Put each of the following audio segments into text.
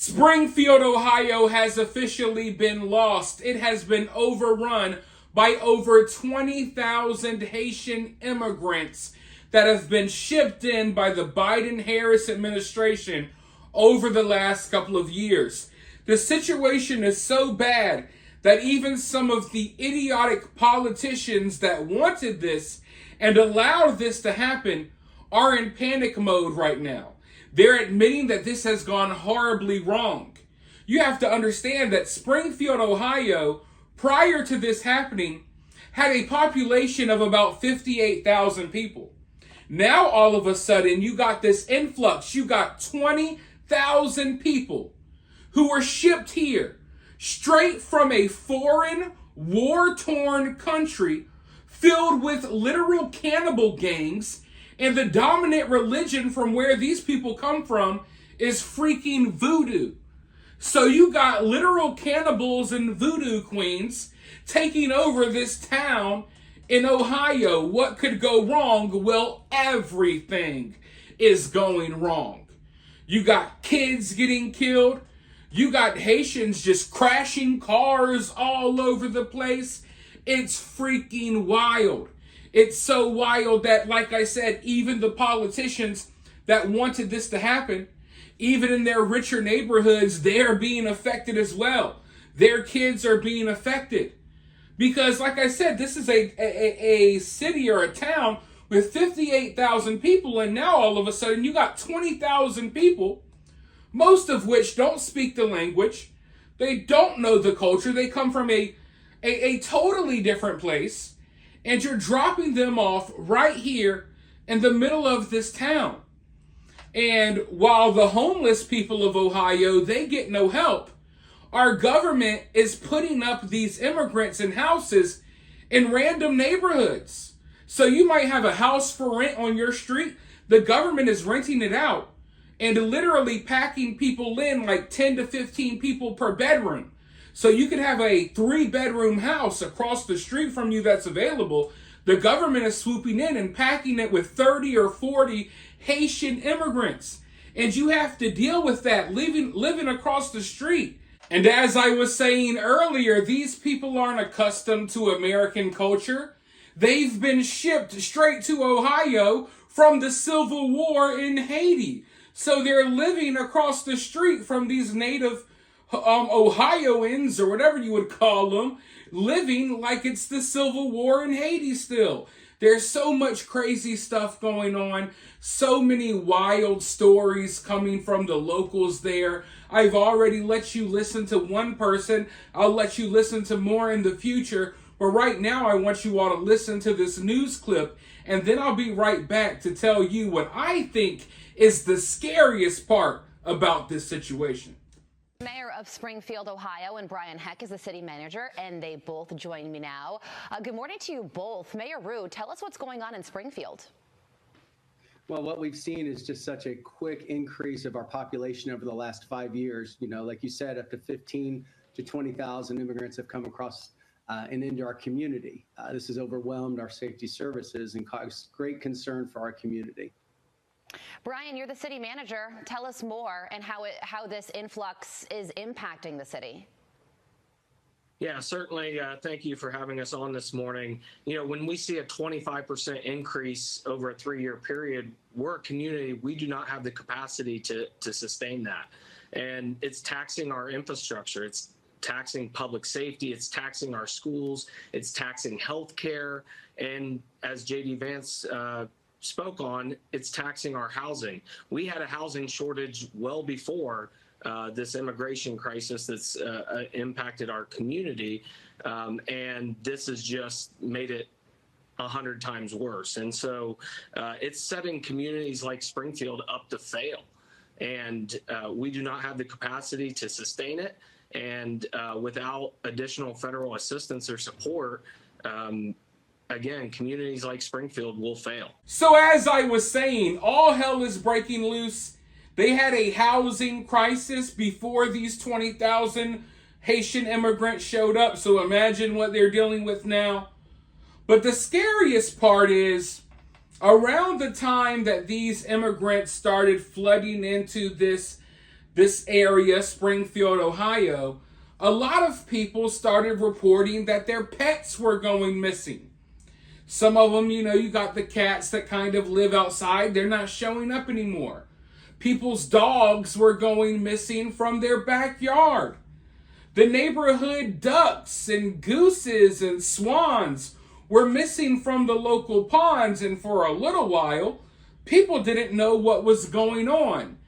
Springfield, Ohio has officially been lost. It has been overrun by over 20,000 Haitian immigrants that have been shipped in by the Biden-Harris administration over the last couple of years. The situation is so bad that even some of the idiotic politicians that wanted this and allowed this to happen are in panic mode right now. They're admitting that this has gone horribly wrong. You have to understand that Springfield, Ohio, prior to this happening, had a population of about 58,000 people. Now, all of a sudden, you got this influx. You got 20,000 people who were shipped here straight from a foreign, war-torn country filled with literal cannibal gangs. And the dominant religion from where these people come from is freaking voodoo. So you got literal cannibals and voodoo queens taking over this town in Ohio. What could go wrong? Well, everything is going wrong. You got kids getting killed. You got Haitians just crashing cars all over the place. It's freaking wild. It's so wild that, like I said, even the politicians that wanted this to happen, even in their richer neighborhoods, they're being affected as well. Their kids are being affected. Because, like I said, this is a city or a town with 58,000 people, and now all of a sudden you got 20,000 people, most of which don't speak the language. They don't know the culture. They come from a totally different place. And you're dropping them off right here in the middle of this town. And while the homeless people of Ohio, they get no help, our government is putting up these immigrants in houses in random neighborhoods. So you might have a house for rent on your street. The government is renting it out and literally packing people in like 10 to 15 people per bedroom. So you could have a 3-bedroom house across the street from you that's available. The government is swooping in and packing it with 30 or 40 Haitian immigrants. And you have to deal with that living across the street. And as I was saying earlier, these people aren't accustomed to American culture. They've been shipped straight to Ohio from the Civil War in Haiti. So they're living across the street from these native Ohioans, or whatever you would call them, living like it's the Civil War in Haiti still. There's so much crazy stuff going on, so many wild stories coming from the locals there. I've already let you listen to one person. I'll let you listen to more in the future. But right now, I want you all to listen to this news clip, and then I'll be right back to tell you what I think is the scariest part about this situation. Mayor of Springfield, Ohio, and Brian Heck is the city manager, and they both join me now. Good morning to you both. Mayor Rue, tell us what's going on in Springfield. Well, what we've seen is just such a quick increase of our population over the last 5 years. You know, like you said, up to 15 to 20,000 immigrants have come across and into our community. This has overwhelmed our safety services and caused great concern for our community. Brian, you're the city manager. Tell us more and how this influx is impacting the city. Yeah, certainly. Thank you for having us on this morning. You know, when we see a 25% increase over a 3-year period, we're a community, we do not have the capacity to sustain that. And it's taxing our infrastructure. It's taxing public safety. It's taxing our schools. It's taxing healthcare. And as J.D. Vance spoke on, it's taxing our housing. We had a housing shortage well before this immigration crisis that's impacted our community, and this has just made it 100 times worse. And so it's setting communities like Springfield up to fail, and we do not have the capacity to sustain it. And without additional federal assistance or support, again, communities like Springfield will fail. So as I was saying, all hell is breaking loose. They had a housing crisis before these 20,000 Haitian immigrants showed up. So imagine what they're dealing with now. But the scariest part is, around the time that these immigrants started flooding into this this area, Springfield, Ohio, a lot of people started reporting that their pets were going missing. Some of them, you got the cats that kind of live outside. They're not showing up anymore. People's dogs were going missing from their backyard. The neighborhood ducks and gooses and swans were missing from the local ponds, and for a little while, people didn't know what was going on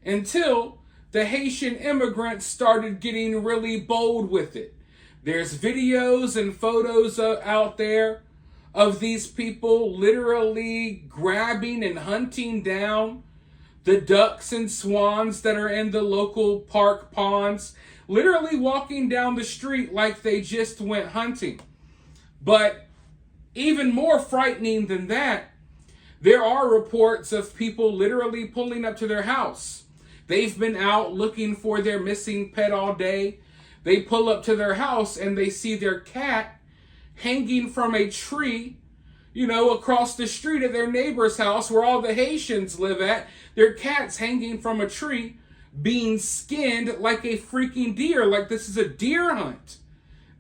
until the Haitian immigrants started getting really bold with it. There's videos and photos out there of these people literally grabbing and hunting down the ducks and swans that are in the local park ponds, literally walking down the street like they just went hunting. But even more frightening than that, there are reports of people literally pulling up to their house. They've been out looking for their missing pet all day. They pull up to their house and they see their cat hanging from a tree, across the street at their neighbor's house where all the Haitians live at. Their cat's hanging from a tree, being skinned like a freaking deer, like this is a deer hunt.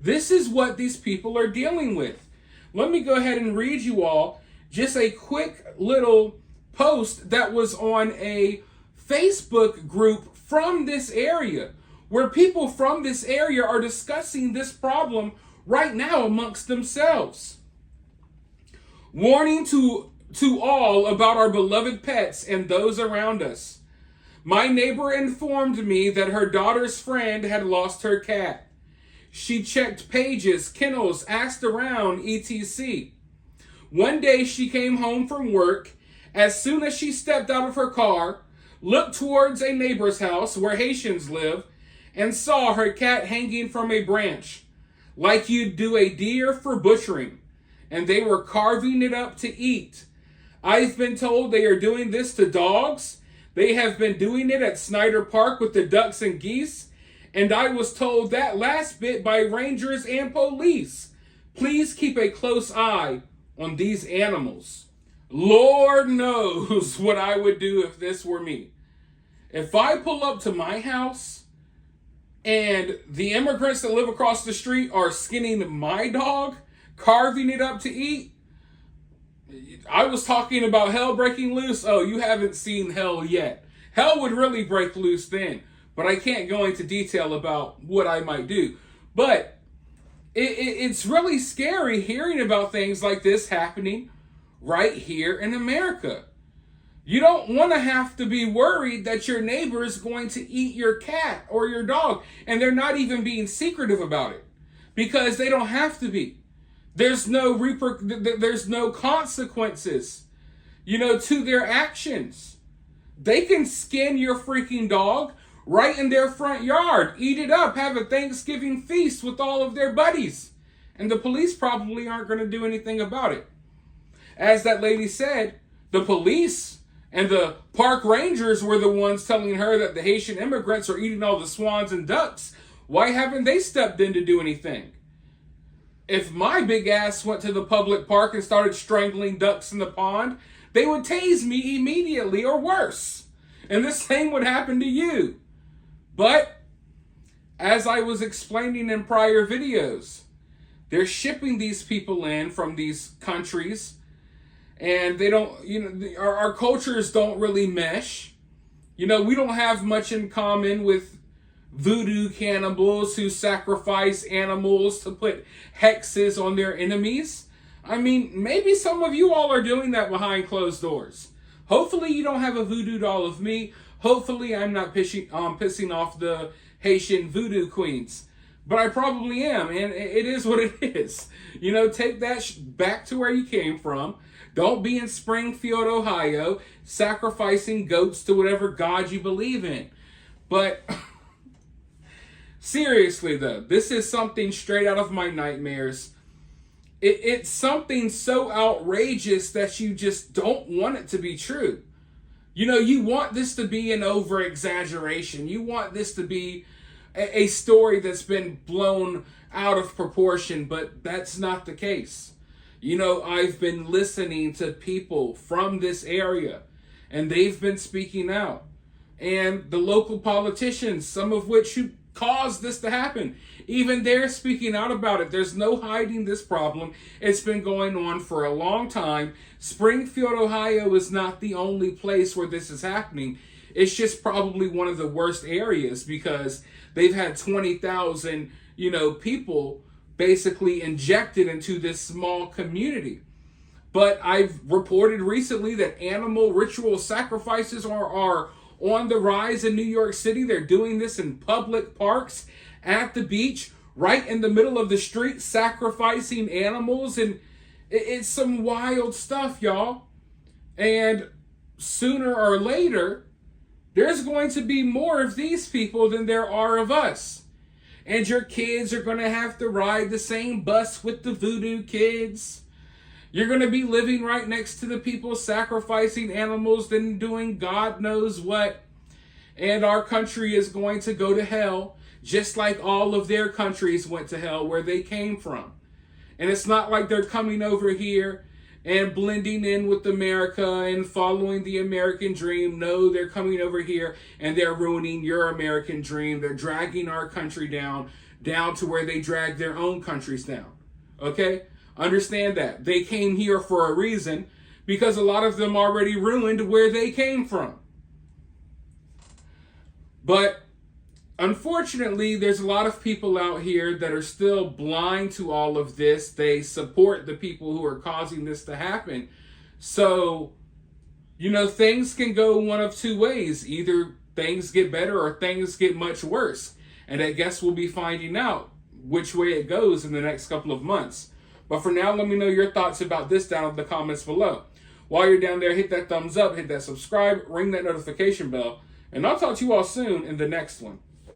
This is what these people are dealing with. Let me go ahead and read you all just a quick little post that was on a Facebook group from this area, where people from this area are discussing this problem right now amongst themselves. Warning to all about our beloved pets and those around us. My neighbor informed me that her daughter's friend had lost her cat. She checked pages, kennels, asked around, etc. One day she came home from work. As soon as she stepped out of her car, looked towards a neighbor's house where Haitians live, and saw her cat hanging from a branch, like you'd do a deer for butchering, and they were carving it up to eat. I've been told they are doing this to dogs. They have been doing it at Snyder Park with the ducks and geese, and I was told that last bit by rangers and police. Please keep a close eye on these animals. Lord knows what I would do if this were me. If I pull up to my house and the immigrants that live across the street are skinning my dog, carving it up to eat, I was talking about hell breaking loose. Oh, you haven't seen hell yet. Hell would really break loose then, but I can't go into detail about what I might do. But it's really scary hearing about things like this happening right here in America. You don't want to have to be worried that your neighbor is going to eat your cat or your dog, and they're not even being secretive about it because they don't have to be. There's no consequences, to their actions. They can skin your freaking dog right in their front yard, eat it up, have a Thanksgiving feast with all of their buddies, and the police probably aren't going to do anything about it. As that lady said, the police and the park rangers were the ones telling her that the Haitian immigrants are eating all the swans and ducks. Why haven't they stepped in to do anything? If my big ass went to the public park and started strangling ducks in the pond, they would tase me immediately or worse. And the same would happen to you. But, as I was explaining in prior videos, they're shipping these people in from these countries, and they don't, our cultures don't really mesh. We don't have much in common with voodoo cannibals who sacrifice animals to put hexes on their enemies. I mean, maybe some of you all are doing that behind closed doors. Hopefully you don't have a voodoo doll of me. Hopefully I'm not pissing off the Haitian voodoo queens. But I probably am, and it is what it is. Take that back to where you came from. Don't be in Springfield, Ohio, sacrificing goats to whatever god you believe in. But seriously, though, this is something straight out of my nightmares. It's something so outrageous that you just don't want it to be true. You want this to be an over-exaggeration. You want this to be a story that's been blown out of proportion, but that's not the case. I've been listening to people from this area, and they've been speaking out. and the local politicians, some of which who caused this to happen. Even they're speaking out about it. There's no hiding this problem. It's been going on for a long time. Springfield, Ohio is not the only place where this is happening. It's just probably one of the worst areas because they've had 20,000, people basically injected into this small community. But I've reported recently that animal ritual sacrifices are on the rise in New York City. They're doing this in public parks, at the beach, right in the middle of the street, sacrificing animals. And it's some wild stuff, y'all. And sooner or later, there's going to be more of these people than there are of us. And your kids are going to have to ride the same bus with the Voodoo kids. You're going to be living right next to the people sacrificing animals and doing God knows what. And our country is going to go to hell, just like all of their countries went to hell where they came from. And it's not like they're coming over here and blending in with America and following the American dream. No, they're coming over here and they're ruining your American dream. They're dragging our country down to where they drag their own countries down. Okay? Understand that. They came here for a reason because a lot of them already ruined where they came from. But unfortunately, there's a lot of people out here that are still blind to all of this. They support the people who are causing this to happen. So, things can go one of two ways. Either things get better or things get much worse. And I guess we'll be finding out which way it goes in the next couple of months. But for now, let me know your thoughts about this down in the comments below. While you're down there, hit that thumbs up, hit that subscribe, ring that notification bell, and I'll talk to you all soon in the next one.